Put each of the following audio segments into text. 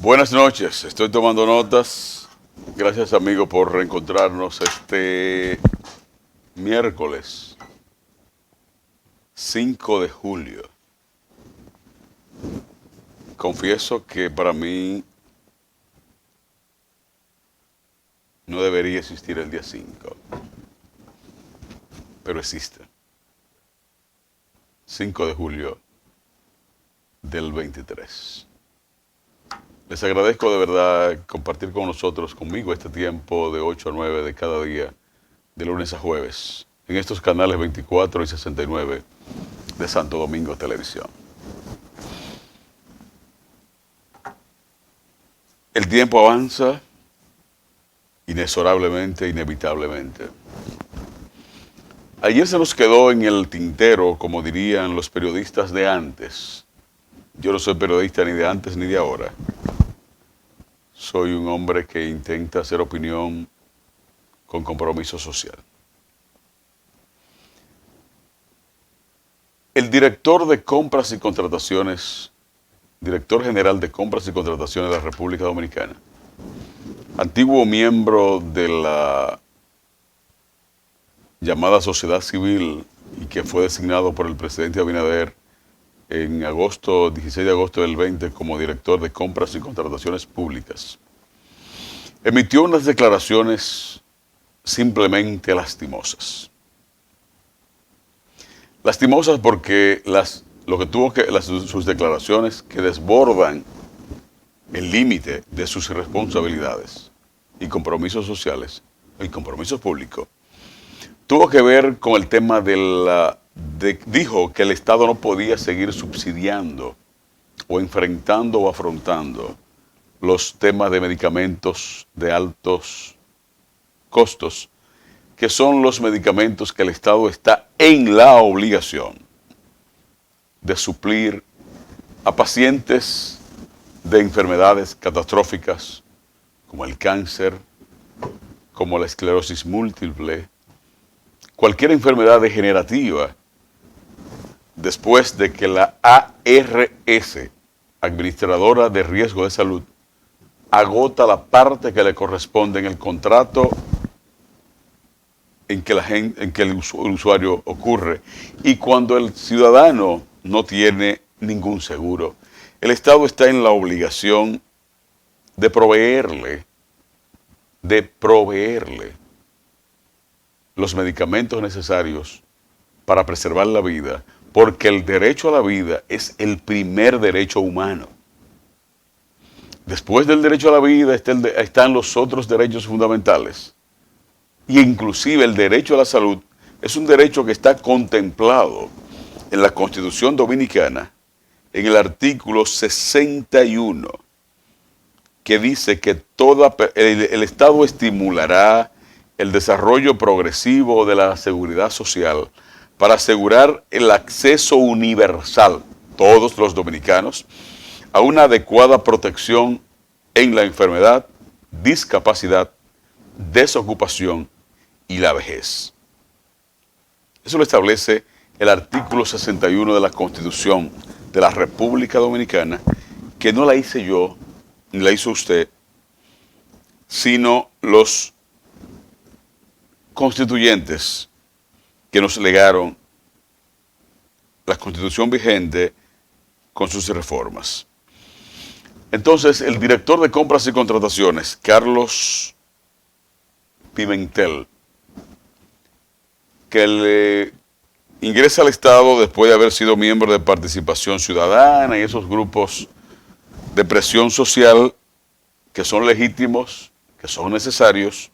Buenas noches, estoy tomando notas. Gracias, amigo, por reencontrarnos este miércoles 5 de julio. Confieso que para mí no debería existir el día 5, pero existe. 5 de julio del 23. Les agradezco de verdad compartir con nosotros, conmigo, este tiempo de 8 a 9 de cada día, de lunes a jueves, en estos canales 24 y 69 de Santo Domingo Televisión. El tiempo avanza inexorablemente, inevitablemente. Ayer se nos quedó en el tintero, como dirían los periodistas de antes. Yo no soy periodista ni de antes ni de ahora. Soy un hombre que intenta hacer opinión con compromiso social. El director de compras y contrataciones, director general de compras y contrataciones de la República Dominicana, antiguo miembro de la llamada sociedad civil y que fue designado por el presidente Abinader en 16 de agosto del 20 como director de compras y contrataciones públicas, emitió unas declaraciones simplemente lastimosas. Lastimosas porque sus declaraciones que desbordan el límite de sus responsabilidades y compromisos sociales, el compromiso público, tuvo que ver con el tema dijo que el Estado no podía seguir subsidiando o enfrentando o afrontando los temas de medicamentos de altos costos, que son los medicamentos que el Estado está en la obligación de suplir a pacientes de enfermedades catastróficas como el cáncer, como la esclerosis múltiple, cualquier enfermedad degenerativa, después de que la ARS, Administradora de Riesgo de Salud, agota la parte que le corresponde en el contrato en que el usuario ocurre. Y cuando el ciudadano no tiene ningún seguro, el Estado está en la obligación de proveerle los medicamentos necesarios para preservar la vida, porque el derecho a la vida es el primer derecho humano. Después del derecho a la vida están los otros derechos fundamentales. Y inclusive el derecho a la salud es un derecho que está contemplado en la Constitución Dominicana, en el artículo 61, que dice que el Estado estimulará el desarrollo progresivo de la seguridad social para asegurar el acceso universal, todos los dominicanos, a una adecuada protección en la enfermedad, discapacidad, desocupación y la vejez. Eso lo establece el artículo 61 de la Constitución de la República Dominicana, que no la hice yo, ni la hizo usted, sino los constituyentes que nos legaron la Constitución vigente con sus reformas. Entonces, el director de compras y contrataciones, Carlos Pimentel, que le ingresa al Estado después de haber sido miembro de Participación Ciudadana y esos grupos de presión social que son legítimos, que son necesarios,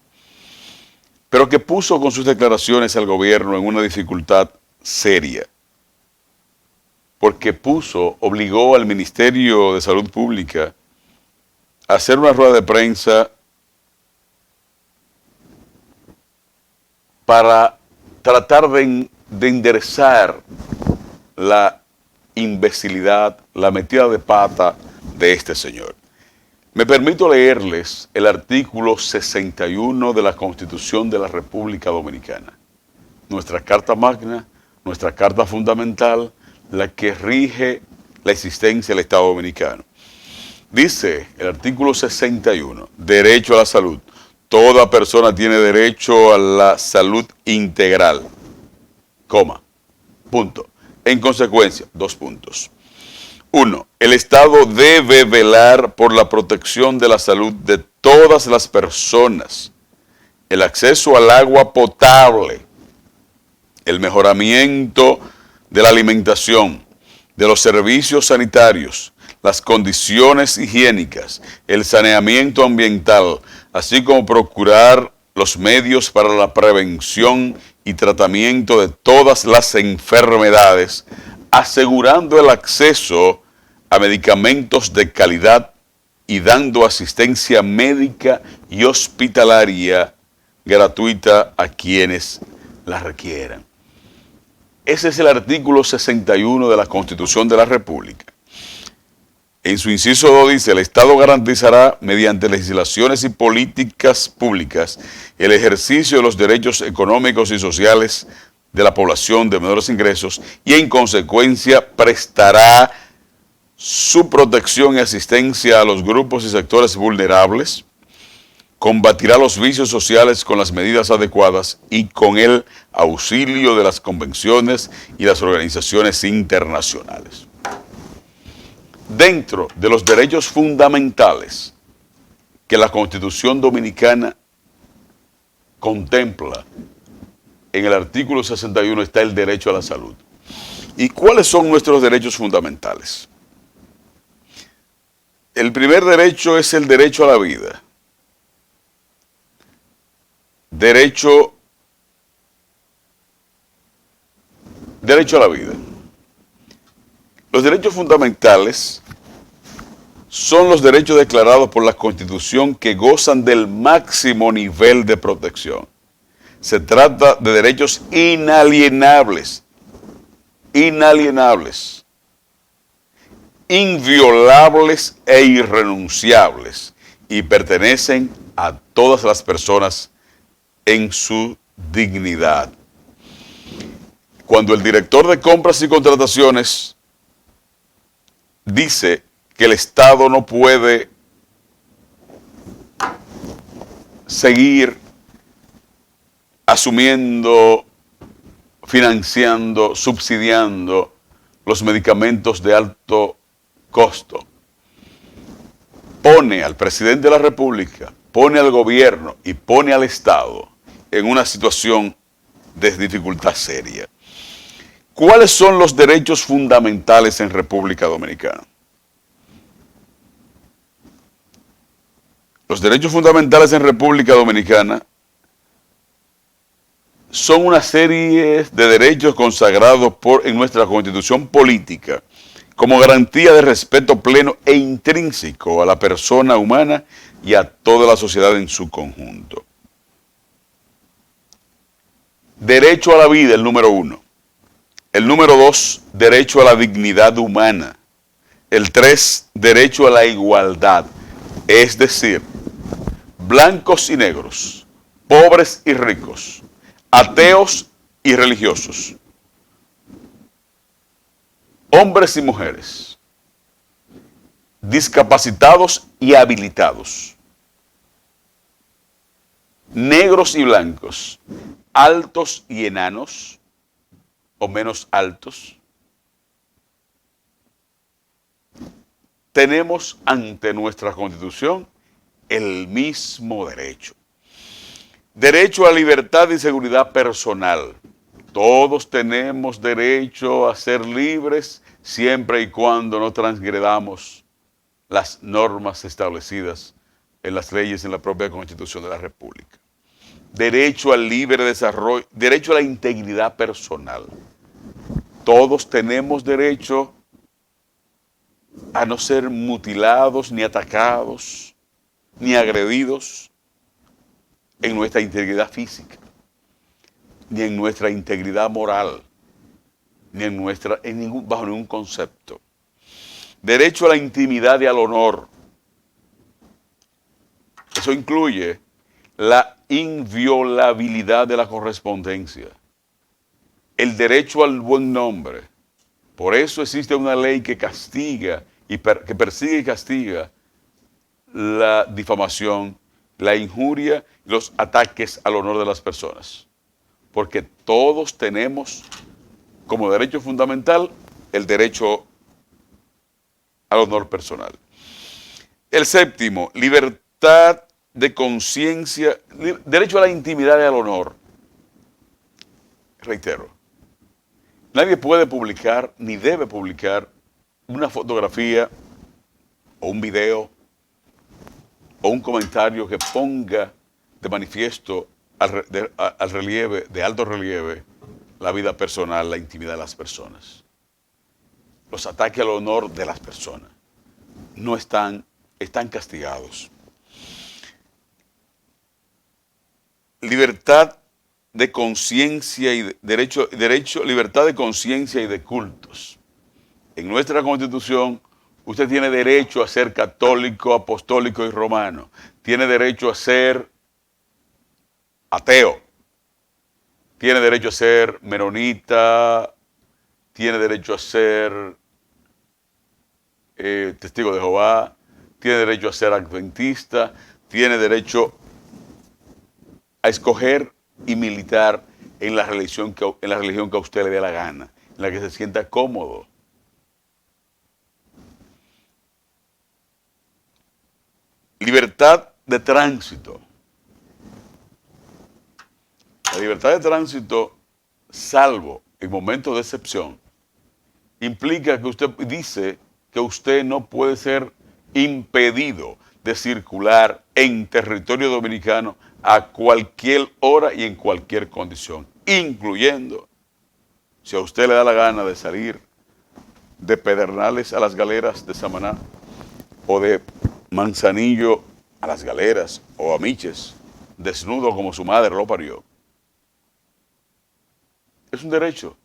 pero que puso con sus declaraciones al gobierno en una dificultad seria, porque obligó al Ministerio de Salud Pública a hacer una rueda de prensa para tratar de enderezar la imbecilidad, la metida de pata de este señor. Me permito leerles el artículo 61 de la Constitución de la República Dominicana, nuestra Carta Magna, nuestra Carta Fundamental, la que rige la existencia del Estado Dominicano. Dice el artículo 61, derecho a la salud. Toda persona tiene derecho a la salud integral, coma, punto. En consecuencia, 2 puntos. 1. El Estado debe velar por la protección de la salud de todas las personas, el acceso al agua potable, el mejoramiento de la alimentación, de los servicios sanitarios, las condiciones higiénicas, el saneamiento ambiental, así como procurar los medios para la prevención y tratamiento de todas las enfermedades, asegurando el acceso a medicamentos de calidad y dando asistencia médica y hospitalaria gratuita a quienes la requieran. Ese es el artículo 61 de la Constitución de la República. En su inciso 2 dice, el Estado garantizará mediante legislaciones y políticas públicas el ejercicio de los derechos económicos y sociales de la población de menores ingresos y en consecuencia prestará su protección y asistencia a los grupos y sectores vulnerables, combatirá los vicios sociales con las medidas adecuadas y con el auxilio de las convenciones y las organizaciones internacionales. Dentro de los derechos fundamentales que la Constitución Dominicana contempla, en el artículo 61 está el derecho a la salud. ¿Y cuáles son nuestros derechos fundamentales? El primer derecho es el derecho a la vida. Derecho a la vida. Los derechos fundamentales son los derechos declarados por la Constitución que gozan del máximo nivel de protección. Se trata de derechos inalienables, inviolables e irrenunciables y pertenecen a todas las personas en su dignidad. Cuando el director de compras y contrataciones dice que el Estado no puede seguir asumiendo, financiando, subsidiando los medicamentos de alto costo, pone al presidente de la República, pone al gobierno y pone al Estado en una situación de dificultad seria. ¿Cuáles son los derechos fundamentales en República Dominicana? Los derechos fundamentales en República Dominicana son una serie de derechos consagrados en nuestra Constitución política como garantía de respeto pleno e intrínseco a la persona humana y a toda la sociedad en su conjunto. Derecho a la vida, el número 1. El número 2, derecho a la dignidad humana. El 3, derecho a la igualdad. Es decir, blancos y negros, pobres y ricos, ateos y religiosos, hombres y mujeres, discapacitados y habilitados, negros y blancos, altos y enanos, o menos altos, tenemos ante nuestra Constitución el mismo derecho. Derecho a libertad y seguridad personal. Todos tenemos derecho a ser libres siempre y cuando no transgredamos las normas establecidas en las leyes en la propia Constitución de la República. Derecho al libre desarrollo, derecho a la integridad personal. Todos tenemos derecho a no ser mutilados, ni atacados, ni agredidos en nuestra integridad física, ni en nuestra integridad moral, ni bajo ningún concepto. Derecho a la intimidad y al honor. Eso incluye la inviolabilidad de la correspondencia, el derecho al buen nombre. Por eso existe una ley que castiga que persigue y castiga la difamación, la injuria y los ataques al honor de las personas. Porque todos tenemos como derecho fundamental el derecho al honor personal. El séptimo, libertad de conciencia, derecho a la intimidad y al honor. Reitero, nadie puede publicar ni debe publicar una fotografía o un video o un comentario que ponga de manifiesto al relieve, de alto relieve, la vida personal, la intimidad de las personas. Los ataques al honor de las personas no están castigados. Libertad de conciencia y libertad de conciencia y de cultos. En nuestra Constitución, usted tiene derecho a ser católico, apostólico y romano. Tiene derecho a ser ateo. Tiene derecho a ser menonita. Tiene derecho a ser testigo de Jehová. Tiene derecho a ser adventista. Tiene derecho a escoger y militar en la religión que a usted le dé la gana, en la que se sienta cómodo. Libertad de tránsito. La libertad de tránsito, salvo en momentos de excepción, implica que usted dice que usted no puede ser impedido de circular en territorio dominicano a cualquier hora y en cualquier condición, incluyendo si a usted le da la gana de salir de Pedernales a las Galeras de Samaná o de Manzanillo a las Galeras o a Miches, desnudo como su madre lo parió. Es un derecho.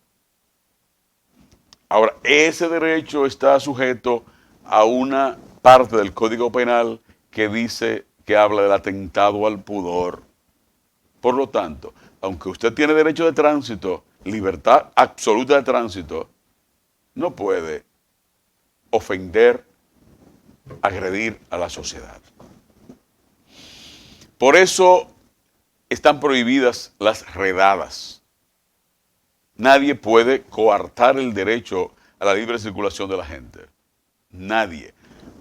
Ahora, ese derecho está sujeto a una parte del Código Penal que dice que habla del atentado al pudor. Por lo tanto, aunque usted tiene derecho de tránsito, libertad absoluta de tránsito, no puede ofender, agredir a la sociedad. Por eso están prohibidas las redadas. Nadie puede coartar el derecho a la libre circulación de la gente. Nadie.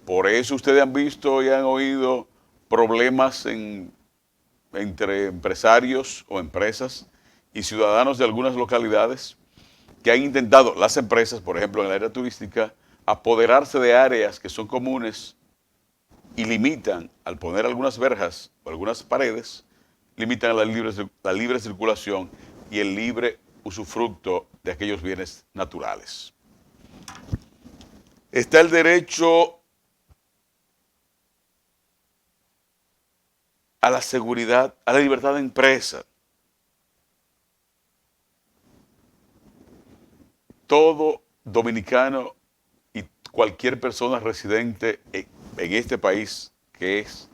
Por eso ustedes han visto y han oído problemas entre empresarios o empresas y ciudadanos de algunas localidades que han intentado, las empresas, por ejemplo, en el área turística, apoderarse de áreas que son comunes y limitan, al poner algunas verjas o algunas paredes, limitan la libre circulación y el libre usufructo de aquellos bienes naturales. Está el derecho a la seguridad, a la libertad de empresa. Todo dominicano y cualquier persona residente en este país, que es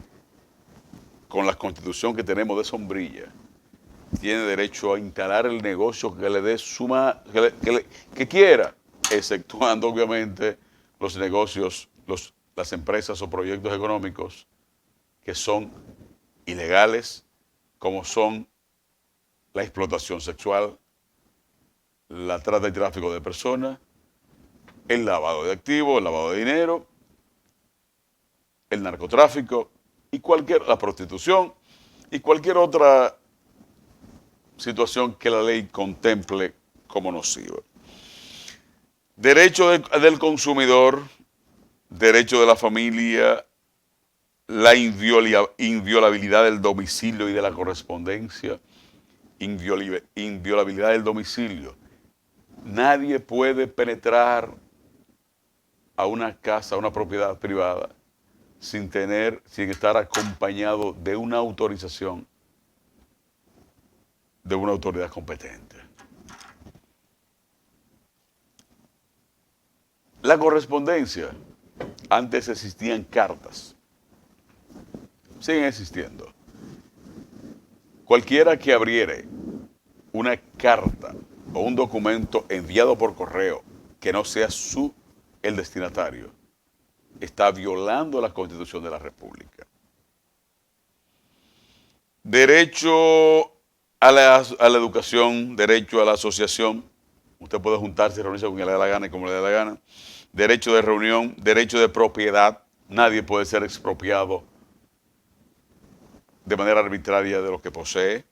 con la constitución que tenemos de sombrilla, tiene derecho a instalar el negocio que le dé que quiera, exceptuando obviamente los negocios, las empresas o proyectos económicos que son ilegales, como son la explotación sexual, la trata y tráfico de personas, el lavado de activos, el lavado de dinero, el narcotráfico y la prostitución y cualquier otra situación que la ley contemple como nociva. Derecho del consumidor, derecho de la familia, la inviolabilidad del domicilio y de la correspondencia, inviolabilidad del domicilio. Nadie puede penetrar a una casa, a una propiedad privada, sin estar acompañado de una autorización de una autoridad competente. La correspondencia, antes existían cartas, siguen existiendo. Cualquiera que abriere una carta o un documento enviado por correo que no sea el destinatario, está violando la Constitución de la República. Derecho a la educación, derecho a la asociación. Usted puede juntarse y reunirse con quien le dé la gana y como le dé la gana. Derecho de reunión, derecho de propiedad. Nadie puede ser expropiado de manera arbitraria de lo que posee.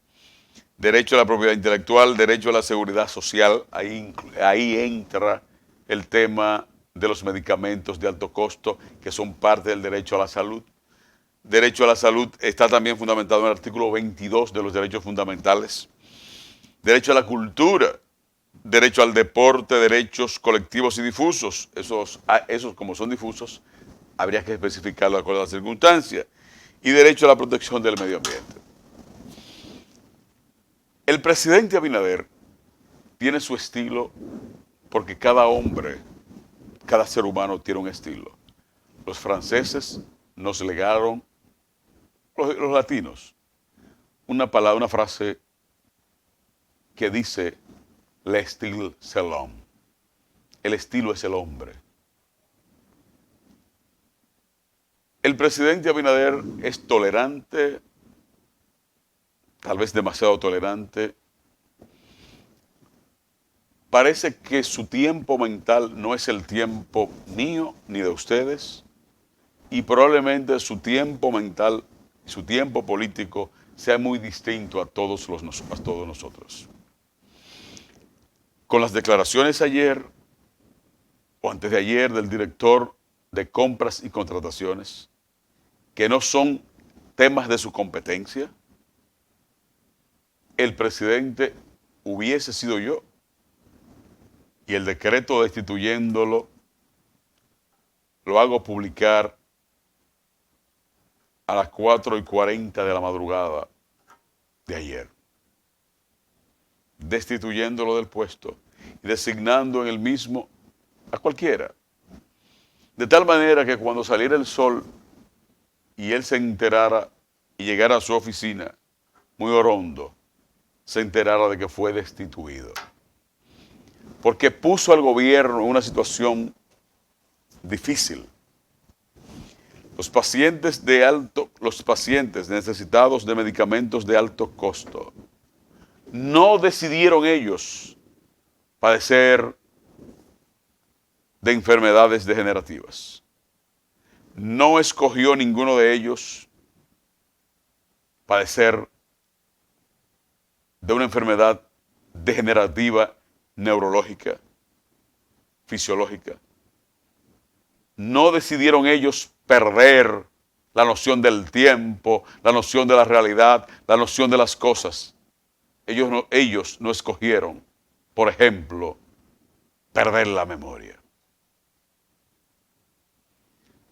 Derecho a la propiedad intelectual, derecho a la seguridad social. Ahí entra el tema de los medicamentos de alto costo, que son parte del derecho a la salud. Derecho a la salud está también fundamentado en el artículo 22 de los derechos fundamentales. Derecho a la cultura, derecho al deporte, derechos colectivos y difusos. Esos como son difusos, habría que especificarlo de acuerdo a las circunstancias. Y derecho a la protección del medio ambiente. El presidente Abinader tiene su estilo porque cada hombre, cada ser humano tiene un estilo. Los franceses nos legaron, los latinos, una frase que dice, le style c'est l'homme. El estilo es el hombre. El presidente Abinader es tolerante, tal vez demasiado tolerante. Parece que su tiempo mental no es el tiempo mío ni de ustedes, y probablemente su tiempo mental, su tiempo político sea muy distinto a todos nosotros. Con las declaraciones ayer o antes de ayer del director de compras y contrataciones, que no son temas de su competencia, el presidente hubiese sido yo, y el decreto destituyéndolo lo hago publicar a las 4:40 de la madrugada de ayer, destituyéndolo del puesto y designando en el mismo a cualquiera, de tal manera que cuando saliera el sol y él se enterara y llegara a su oficina muy orondo, se enterara de que fue destituido, porque puso al gobierno en una situación difícil. Los pacientes necesitados de medicamentos de alto costo no decidieron ellos padecer de enfermedades degenerativas. No escogió ninguno de ellos padecer de una enfermedad degenerativa neurológica, fisiológica. No decidieron ellos perder la noción del tiempo, la noción de la realidad, la noción de las cosas. Ellos no escogieron, por ejemplo, perder la memoria.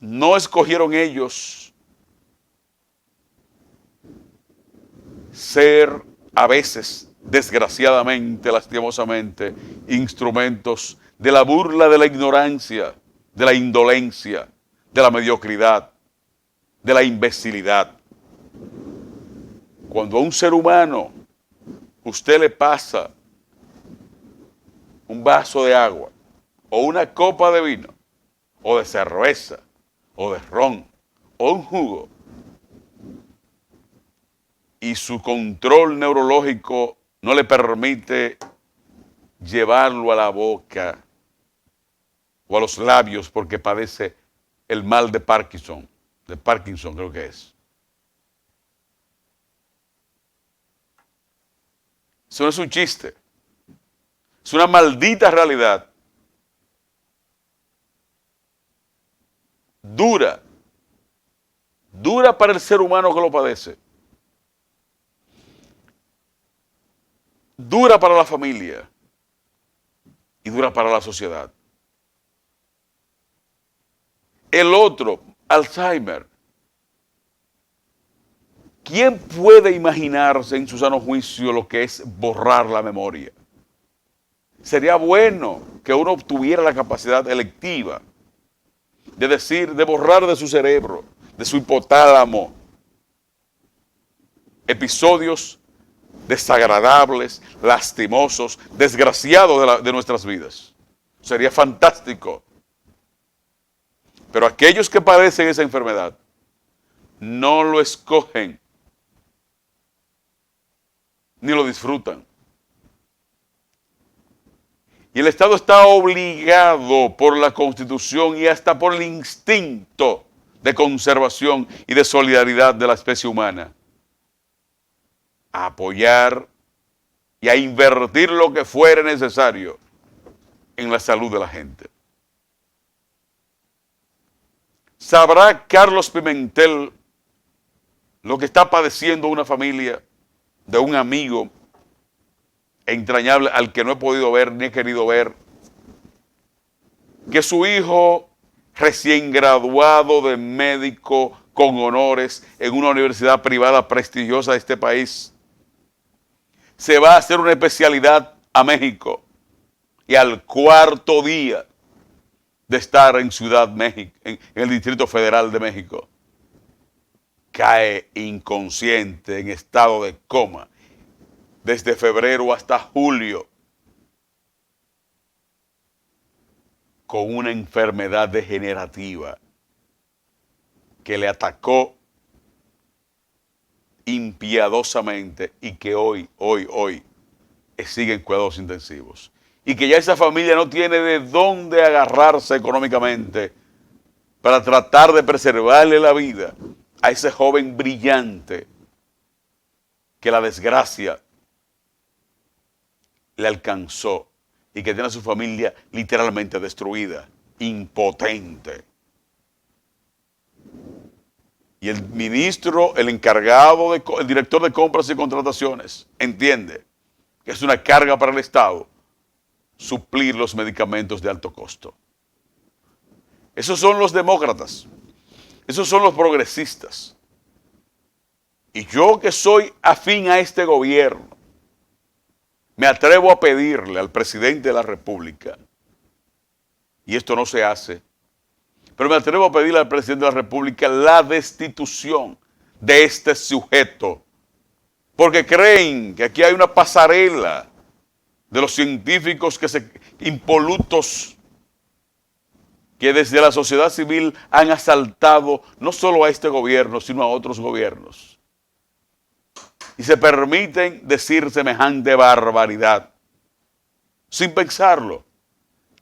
No escogieron ellos ser a veces, desgraciadamente, lastimosamente, instrumentos de la burla, de la ignorancia, de la indolencia, de la mediocridad, de la imbecilidad. Cuando a un ser humano usted le pasa un vaso de agua o una copa de vino o de cerveza o de ron o un jugo y su control neurológico no le permite llevarlo a la boca o a los labios porque padece el mal de Parkinson creo que es. Eso no es un chiste, es una maldita realidad. Dura para el ser humano que lo padece. Dura para la familia y dura para la sociedad. El otro, Alzheimer. ¿Quién puede imaginarse en su sano juicio lo que es borrar la memoria? Sería bueno que uno obtuviera la capacidad electiva de borrar de su cerebro, de su hipotálamo, episodios desagradables, lastimosos, desgraciados de nuestras vidas. Sería fantástico. Pero aquellos que padecen esa enfermedad no lo escogen ni lo disfrutan. Y el Estado está obligado por la Constitución y hasta por el instinto de conservación y de solidaridad de la especie humana a apoyar y a invertir lo que fuere necesario en la salud de la gente. ¿Sabrá Carlos Pimentel lo que está padeciendo una familia de un amigo entrañable al que no he podido ver ni he querido ver? Que su hijo, recién graduado de médico con honores en una universidad privada prestigiosa de este país, se va a hacer una especialidad a México y al cuarto día de estar en Ciudad México, en el Distrito Federal de México, cae inconsciente, en estado de coma, desde febrero hasta julio, con una enfermedad degenerativa que le atacó impiadosamente y que hoy sigue en cuidados intensivos. Y que ya esa familia no tiene de dónde agarrarse económicamente para tratar de preservarle la vida a ese joven brillante que la desgracia le alcanzó y que tiene a su familia literalmente destruida, impotente. Y el ministro, el encargado, el director de compras y contrataciones, entiende que es una carga para el Estado suplir los medicamentos de alto costo. Esos son los demócratas, esos son los progresistas. Y yo, que soy afín a este gobierno, me atrevo a pedirle al presidente de la República, y esto no se hace, pero me atrevo a pedirle al presidente de la República la destitución de este sujeto, porque creen que aquí hay una pasarela de los científicos impolutos que desde la sociedad civil han asaltado no solo a este gobierno, sino a otros gobiernos. Y se permiten decir semejante barbaridad, sin pensarlo,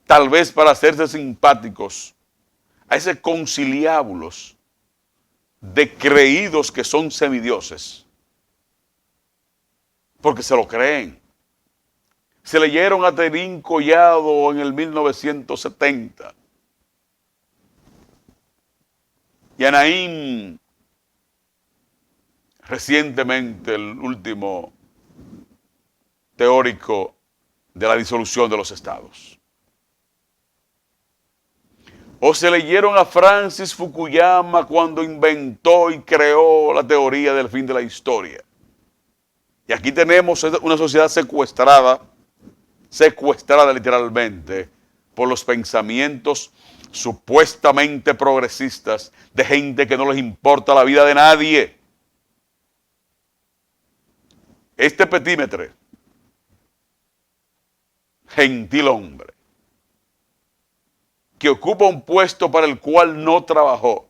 tal vez para hacerse simpáticos a ese conciliábulos de creídos que son semidioses, porque se lo creen. Se leyeron a Terín Collado en el 1970 y a Naín recientemente, el último teórico de la disolución de los estados. O se leyeron a Francis Fukuyama cuando inventó y creó la teoría del fin de la historia. Y aquí tenemos una sociedad secuestrada literalmente por los pensamientos supuestamente progresistas de gente que no les importa la vida de nadie. Este Pettímetre, gentil hombre, que ocupa un puesto para el cual no trabajó,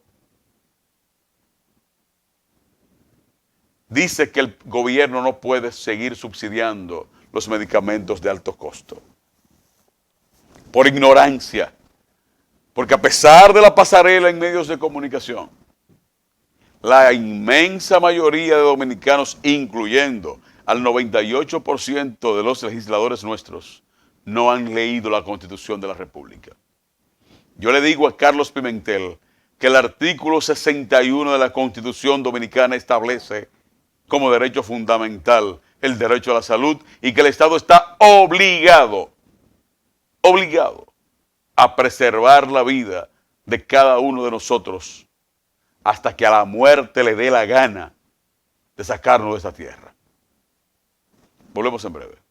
dice que el gobierno no puede seguir subsidiando los medicamentos de alto costo. Por ignorancia. Porque a pesar de la pasarela en medios de comunicación, la inmensa mayoría de dominicanos, incluyendo al 98% de los legisladores nuestros, no han leído la Constitución de la República. Yo le digo a Carlos Pimentel que el artículo 61 de la Constitución Dominicana establece como derecho fundamental el derecho a la salud y que el Estado está obligado a preservar la vida de cada uno de nosotros hasta que a la muerte le dé la gana de sacarnos de esta tierra. Volvemos en breve.